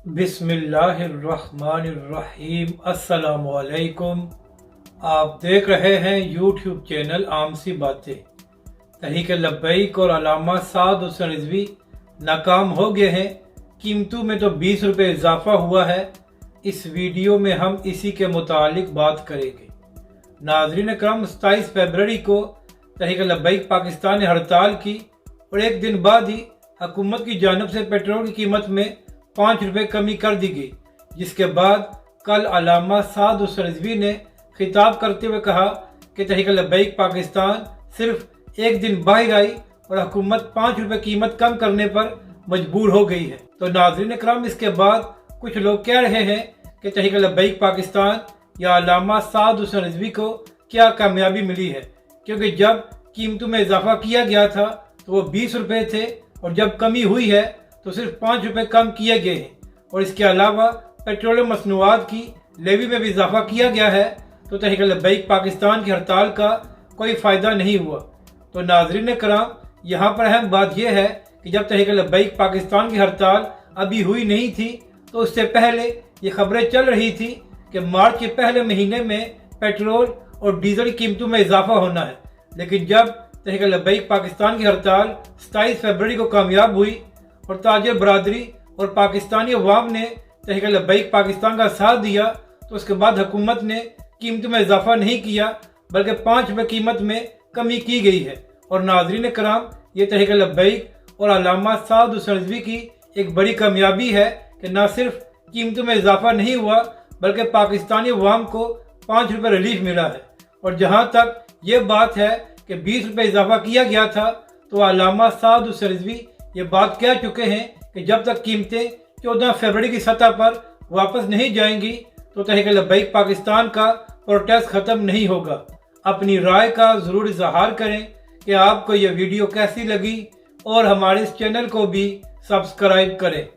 बिस्मिल्लाहिर्रहमानिर्रहीम। अस्सलाम वालेकुम। आप देख रहे हैं यूट्यूब चैनल आम सी बातें। तहरीक लब्बैक और अल्लामा साद हुसैन रिजवी नाकाम हो गए हैं। कीमतों में तो 20 रुपये इजाफा हुआ है। इस वीडियो में हम इसी के मुतालिक बात करेंगे। नाज़रीन करम, 27 फरवरी को तहरीक लब्बैक पाकिस्तान ने हड़ताल की और एक दिन बाद ही हुकूमत की जानिब से पेट्रोल की कीमत में 5 रुपये कमी कर दी गई, जिसके बाद कल अल्लामा साद हुसैन रिजवी ने खिताब करते हुए कहा कि तहरीक लब्बैक पाकिस्तान सिर्फ एक दिन बाहर आई और हुकूमत 5 रुपये कीमत कम करने पर मजबूर हो गई है। तो नाज़रीन करम, इसके बाद कुछ लोग कह रहे हैं कि तहरीक लब्बैक पाकिस्तान या अल्लामा साद हुसैन रिजवी को क्या कामयाबी मिली है, क्योंकि जब कीमतों में इजाफा किया गया था तो वो 20 रुपये थे और जब कमी हुई है तो सिर्फ 5 रुपये कम किए गए हैं। और इसके अलावा पेट्रोलियम मसनूआत की लेवी में भी इजाफा किया गया है, तो तहरीक लब्बैक पाकिस्तान की हड़ताल का कोई फ़ायदा नहीं हुआ। तो नाज़रीन कराम, यहाँ पर अहम बात यह है कि जब तहरीक लब्बैक पाकिस्तान की हड़ताल अभी हुई नहीं थी तो उससे पहले ये खबरें चल रही थी कि मार्च के पहले महीने में पेट्रोल और डीजल की कीमतों में इजाफा होना है। लेकिन जब तहरीक लब्बैक पाकिस्तान की हड़ताल 27 फरवरी को कामयाब हुई और ताजिर बरादरी और पाकिस्तानी अवाम ने तहरीक लब्बैक पाकिस्तान का साथ दिया, तो उसके बाद हुकूमत ने कीमतों में इजाफा नहीं किया बल्कि 5 रुपये कीमत में कमी की गई है। और नाज़रीन कराम, ये तहरीक लब्बैक और अल्लामा साद हुसैन रिजवी की एक बड़ी कामयाबी है कि न सिर्फ कीमतों में इजाफा नहीं हुआ बल्कि पाकिस्तानी अवाम को 5 रुपये रिलीफ मिला है। और जहाँ तक ये बात है कि 20 रुपये इजाफा किया गया था, तो अल्लामा साद हुसैन रिजवी ये बात कह चुके हैं कि जब तक कीमतें 14 फरवरी की सतह पर वापस नहीं जाएंगी तो तहरीक लब्बैक पाकिस्तान का प्रोटेस्ट ख़त्म नहीं होगा। अपनी राय का ज़रूर इजहार करें कि आपको यह वीडियो कैसी लगी और हमारे इस चैनल को भी सब्सक्राइब करें।